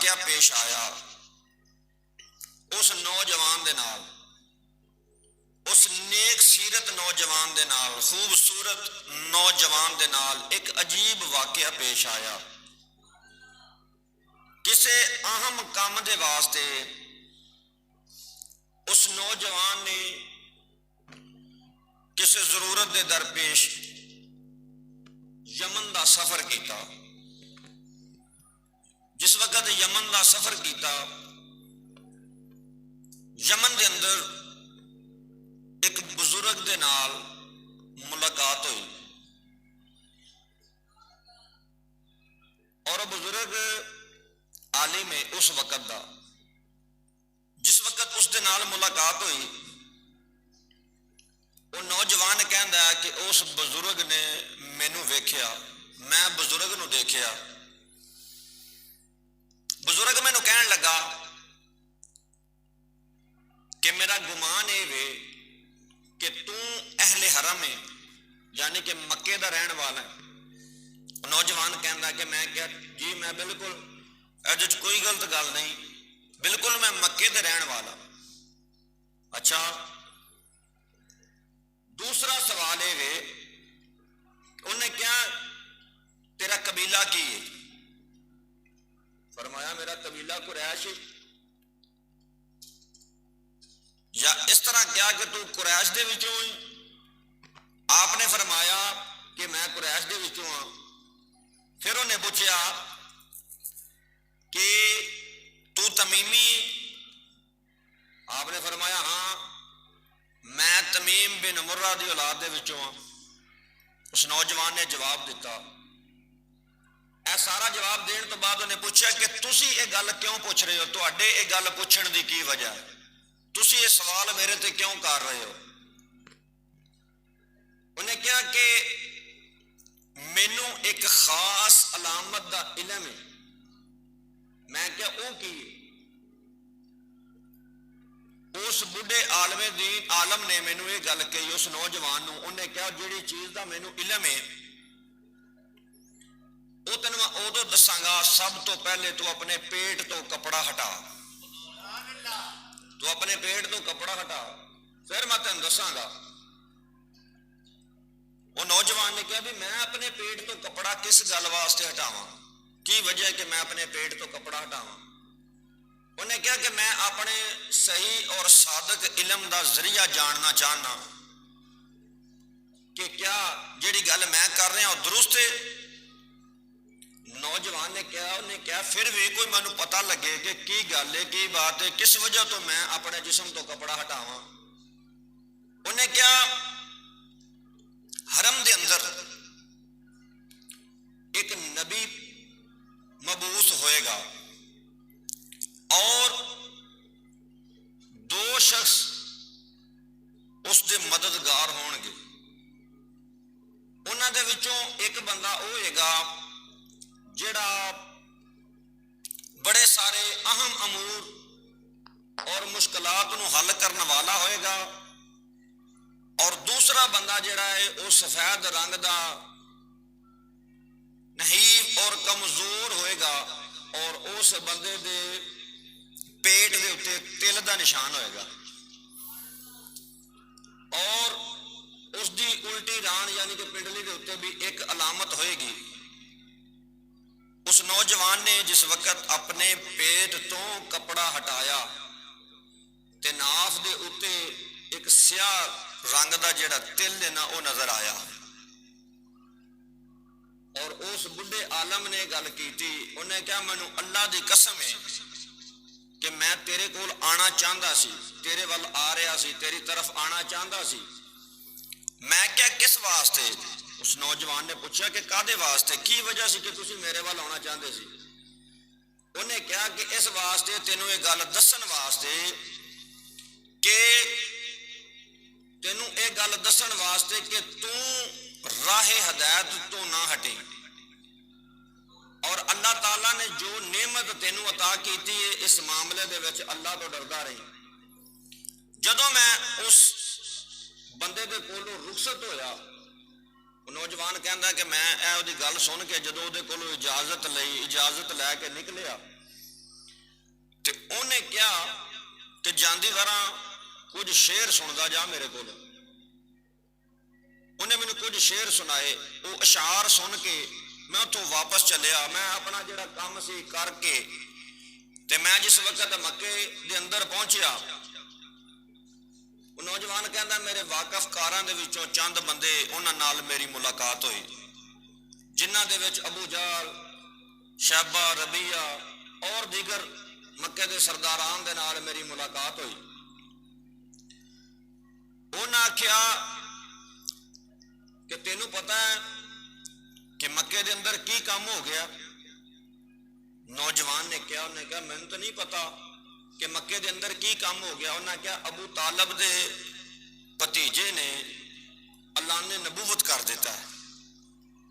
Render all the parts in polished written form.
واقعہ پیش آیا اس نوجوان دے نال، اس نیک سیرت نوجوان دے نال، خوبصورت نوجوان دے نال ایک عجیب واقعہ پیش آیا۔ کسے اہم کام دے واسطے اس نوجوان نے کسے ضرورت دے درپیش یمن دا سفر کیتا۔ جس وقت یمن دا سفر کیتا، یمن دے اندر ایک بزرگ دے نال ملاقات ہوئی، اور بزرگ عالم ہے اس وقت دا۔ جس وقت اس دے نال ملاقات ہوئی، وہ نوجوان کہندا ہے کہ اس بزرگ نے مینوں ویکھیا، میں بزرگ نو دیکھیا۔ بزرگ مینوں کہن لگا کہ میرا گمان اے وے کہ تو اہل حرم ہے، یعنی کہ مکے دا رہن والا ہے۔ نوجوان کہندا کہ میں کیا جی میں بالکل ایدے وچ کوئی غلط گل نہیں، بالکل میں مکے دے رہن والا۔ اچھا، دوسرا سوال اے وے، انہیں کیا تیرا قبیلہ کی ہے؟ فرمایا میرا قبیلہ قریش ہے۔ یا اس طرح کیا کہ تو قریش دے وچوں ہی؟ آپ نے فرمایا کہ میں قریش دے وچوں ہاں۔ پھر انہیں پوچھا کہ تو تمیمی؟ آپ نے فرمایا ہاں میں تمیم بن مرہ دی اولاد دے وچوں ہاں۔ اس نوجوان نے جواب دیتا۔ اے سارا جواب دین تو بعد انہیں پوچھا کہ تسی یہ گل کیوں پوچھ رہے ہو؟ تواڈے یہ گل پوچھن دی کی وجہ ہے؟ تسی یہ سوال میرے تے کیوں کر رہے ہو؟ انہیں کہا کہ مینوں ایک خاص علامت دا علم ہے۔ میں کیا او کی؟ اس بڑھے عالم دین عالم نے مینوں یہ گل کہی اس نوجوان نو۔ انہیں کہا جیڑی چیز دا مینوں علم ہے وہ تینوں میں ادو دساں گا، سب تو پہلے تو اپنے پیٹ تو کپڑا ہٹا، تو اپنے پیٹ تو کپڑا ہٹا، پھر میں تینوں دساں گا۔ وہ نوجوان نے کہا بھی میں اپنے پیٹ تو کپڑا کس گل واسطے ہٹاواں؟ کی وجہ ہے کہ میں اپنے پیٹ تو کپڑا ہٹاواں؟ انہیں کہا کہ میں اپنے صحیح اور صادق علم دا ذریعہ جاننا چاہنا کہ کیا جیڑی گل میں کر رہا ہوں درست ہے۔ نوجوان نے کہا انہیں کہا پھر بھی کوئی مینوں پتہ لگے کہ کی گل ہے، کی بات ہے، کس وجہ تو میں اپنے جسم تو کپڑا ہٹاواں؟ انہیں کہا حرم دے اندر ایک نبی مبعوث ہوئے گا اور دو شخص اس دے مددگار ہون گے۔ انہاں دے وچوں ایک بندہ ہوئے گا جڑا بڑے سارے اہم امور اور مشکلات نو حل کرنے والا ہوئے گا، اور دوسرا بندہ جڑا ہے وہ سفید رنگ دا نحیف اور کمزور ہوئے گا، اور اس بندے دے پیٹ دے اتے تل دا نشان ہوئے گا، اور اس دی الٹی ران یعنی کہ پنڈلی دے اتے بھی ایک علامت ہوئے گی۔ اس نوجوان نے جس وقت اپنے پیٹ تو کپڑا ہٹایا تے ناف دے اتے ایک سیاہ رنگ دا جڑا تل ہے نا وہ نظر آیا، اور اس بڑھے عالم نے گل کی تھی۔ انہیں کہا مینوں اللہ دی قسم ہے کہ میں تیرے کول آنا چاہتا سی، تیرے ول آ رہا سی، تیری طرف آنا چاہتا سی۔ میں کیا کس واسطے؟ اس نوجوان نے پوچھا کہ کادے واسطے، کی وجہ سی کہ تسی میرے ول آنا چاہتے سی؟ انہیں کہا کہ اس واسطے تینوں یہ گل دسن واسطے کہ تینوں یہ گل دسن واسطے کہ تو راہ ہدایت تو نہ ہٹے، اور اللہ تعالیٰ نے جو نعمت تینوں عطا کیتی ہے اس معاملے دے وچ اللہ تو ڈردا رہی۔ جدوں میں اس بندے دے کولوں رخصت ہویا، نوجوان کہندا کہ میں اے دی گل سن کے جدوں دے کولوں اجازت لئی، اجازت لے کے نکلیا کیا کہ جاندی واراں کچھ شعر سندا جا میرے کول. انہیں مینوں کچھ شعر سنائے. وہ اشعار سن کے میں اتوں واپس چلیا. میں اپنا جڑا کام سی کر کے تے میں جس وقت مکے دے اندر پہنچیا، وہ نوجوان کہندا میرے واقف کاراں دے وچوں چند بندے انہاں نال میری ملاقات ہوئی، جنہاں دے وچ ابو جہل، شیبہ، ربیہ اور دیگر مکے دے سرداران دے نال میری ملاقات ہوئی. انہاں آکھیا کہ تینوں پتہ ہے کہ مکے دے اندر کی کام ہو گیا؟ نوجوان نے کیا؟ انہیں کہا میں تو نہیں پتا کہ مکے دے اندر کی کام ہو گیا. انہیں کہا ابو طالب دے بھتیجے نے اللہ نے نبوت کر دیتا ہے.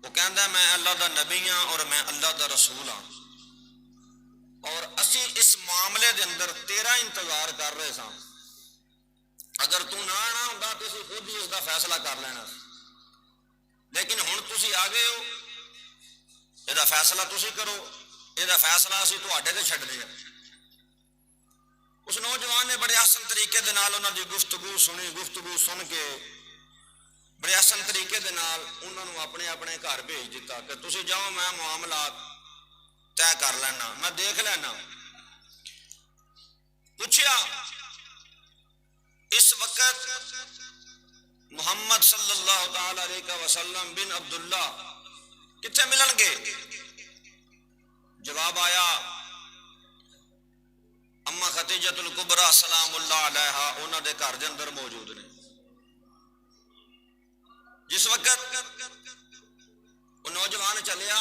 وہ کہندا ہے میں اللہ دا نبی ہاں اور میں اللہ دا رسول ہاں، اور اسی اس معاملے دے اندر تیرا انتظار کر رہے ساں. اگر تو نہ آنا ہوندا تو اسی خود ہی اس دا فیصلہ کر لینا، لیکن ہن تسی آ گئے ہو، یہ فیصلہ تسی کرو، یہ فیصلہ اسی تواڈے تے چھڈ دیا. اس نوجوان نے بڑے آسن طریقے دے نال انہاں دی گفتگو سنی. گفتگو سن کے بڑے آسن طریقے دے نال انہاں نوں اپنے اپنے گھر بھیج دیتا کہ تسی جاؤ، میں معاملات طے کر لینا، میں دیکھ لینا. پوچھیا اس وقت محمد صلی اللہ تعالی علیہ وسلم بن عبداللہ کتنے ملن گے؟ جواب آیا اما خدیجۃ الکبریٰ سلام اللہ علیہا انہاں دے گھر دے اندر موجود نے. جس وقت وہ نوجوان چلیا،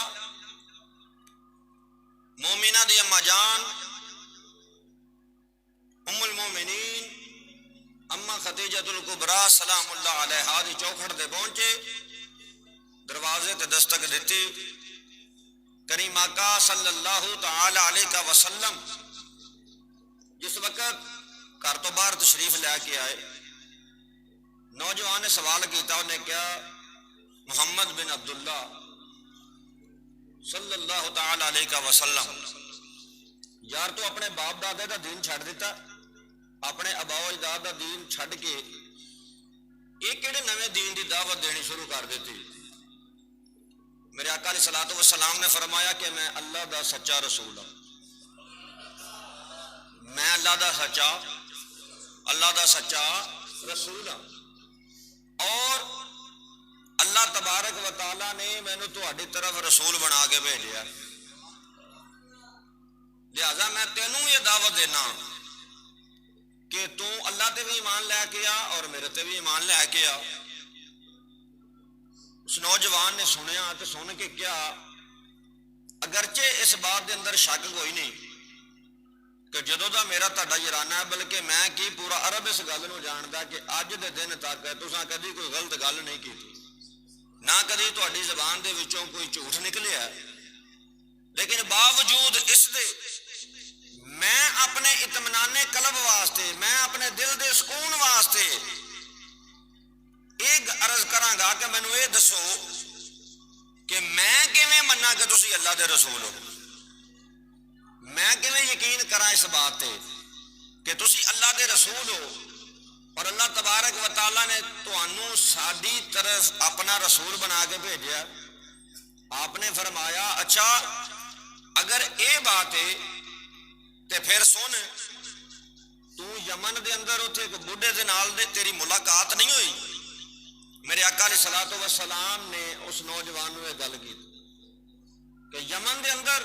مومنہ دی اما جان ام المومنین اما خدیجۃ الکبریٰ سلام اللہ علیہا دی چوکھٹ دے پہنچے، دروازے تے دستک دیتی. کریم آقا صلی اللہ تعالی علیہ وسلم جس وقت گھر تو باہر تشریف لے کے آئے، نوجوان نے سوال کیتا. انہیں کیا محمد بن عبداللہ صلی اللہ تعالی علیہ وسلم، یار تو اپنے باپ دادے دا دین چھڑ دیتا، اپنے ابا و اجداد دا دین چھڑ کے ایک کیڑے نویں دین دی دعوت دینی شروع کر دیتی؟ میرے آقا علیہ الصلوۃ والسلام نے فرمایا کہ میں اللہ دا سچا رسول ہوں، میں اللہ دا سچا رسول ہوں، اور اللہ تبارک و تعالیٰ نے مینوں تہاڈی طرف رسول بنا کے بھیجیا، لہذا میں تینوں یہ دعوت دینا کہ تو اللہ تے بھی ایمان لے کے آ اور میرے تے بھی ایمان لے کے آ. اس نوجوان نے سنیا تو سن کے کیا، اگرچہ اس بات دے اندر شک کوئی نہیں کہ جدوں دا میرا تہاڈا یارانہ ہے، بلکہ میں کی پورا عرب اس گل نوں جاندا کہ اج دے دن تک تساں کدی کوئی غلط گل نہیں کیتی، نہ کدی تہاڈی زبان دے وچوں کوئی جھوٹ نکلیا. لیکن باوجود اس دے میں اپنے اطمینان قلب واسطے، میں اپنے دل دے سکون واسطے ایک عرض کراں گا کہ مینوں یہ دسو کہ میں کیویں مننا کہ تسی اللہ دے رسول ہو، میں کیویں یقین کراں اس بات تے کہ تسی اللہ دے رسول ہو، اور اللہ تبارک و تعالیٰ نے تانوں ساڈی طرف اپنا رسول بنا کے بھیجیا. آپ نے فرمایا اچھا اگر اے بات ہے تے پھر سن، تو یمن دے اندر اتھے ایک بڈھے دے نال دے تیری ملاقات نہیں ہوئی؟ میرے آقا علیہ الصلوۃ والسلام نے اس نوجوان نوں یہ گل کی کہ یمن دے اندر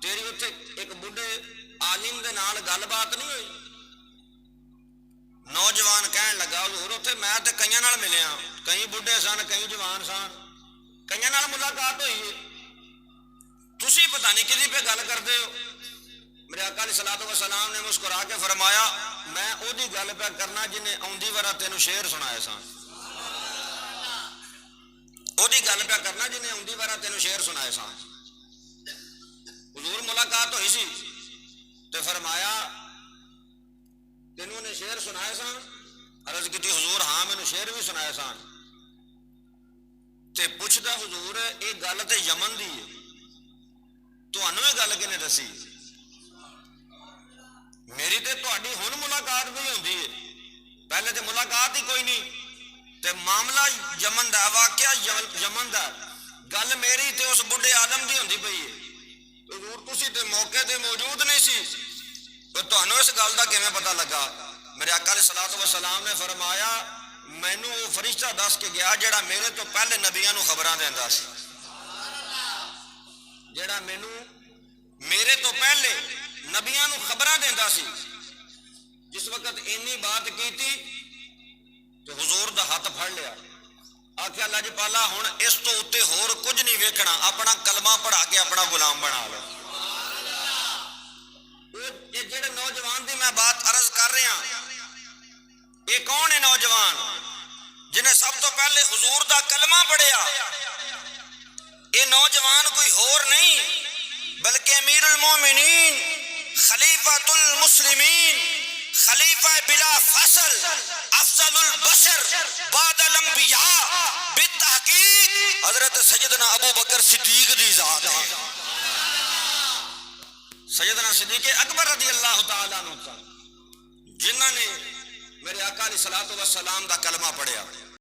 تیری اتھے ایک بڈھے عالم دے نال گل بات نہیں ہوئی؟ نوجوان کہن لگا حضور اتھے میں تے کئیاں نال ملیا، کئی بڈھے سن، کئی جوان سن، کئیاں نال ملاقات ہوئی ہے، تسی پتہ نہیں کدی پہ گل کردے ہو؟ میرے آقا علیہ الصلوۃ والسلام نے مسکرا کے فرمایا میں او دی گل پہ کرنا جنہیں آندی وارا تینوں شعر سنائے سن، او دی گل پہ کرنا جنہیں آندی وارا تینوں شعر سنائے سن. حضور ملاقات ہوئی سی تے فرمایا تینوں نے شعر سنائے سن؟ عرض کی حضور ہاں مینوں شعر بھی سنائے سن. تے پوچھدا حضور یہ گل تے یمن دی ہے، تانوں یہ گل کنے دسی؟ میری تے تہاڈی ہن ملاقات بھی ہوندی ہے، پہلے تے ملاقات ہی کوئی نہیں، تے معاملہ یمن دا، واقعہ یمن دا، گل میری تے اس بڈھے آدم دی ہوندی پئی ہے۔ حضور تسی تے موقع تے موجود نہیں سی، تو تہانوں اس گل دا کیویں پتہ لگا؟ میرے آقا علیہ الصلوۃ والسلام نے فرمایا مینوں وہ فرشتہ دس کے گیا جڑا میرے تو پہلے نبیاں نوں خبراں دیندا سی، جڑا مینوں میرے تو پہلے نبیاں نوں خبراں دیندا سی۔ جس وقت اینی بات کیتی تو حضور دا ہاتھ پھڑ لیا، آخیا لجپالا ہن اس تو اتے ہور کچھ نہیں ویکھنا، اپنا کلمہ پڑھا کے اپنا غلام بنا لو۔ یہ جڑے نوجوان دی میں بات عرض کر رہا، یہ کون ہے نوجوان جنہیں سب تو پہلے حضور دا کلمہ پڑھیا؟ یہ نوجوان کوئی ہور نہیں بلکہ امیر المومنین، خلیفۃ المسلمین، خلیفہ بلا فصل، افضل البشر بعد الانبیاء بالتحقیق حضرت سیدنا ابو بکر صدیق دی ذات ہے، سیدنا صدیق اکبر رضی اللہ تعالیٰ عنہ، جنہوں نے میرے آقا علیہ الصلوۃ والسلام دا کلمہ پڑھیا۔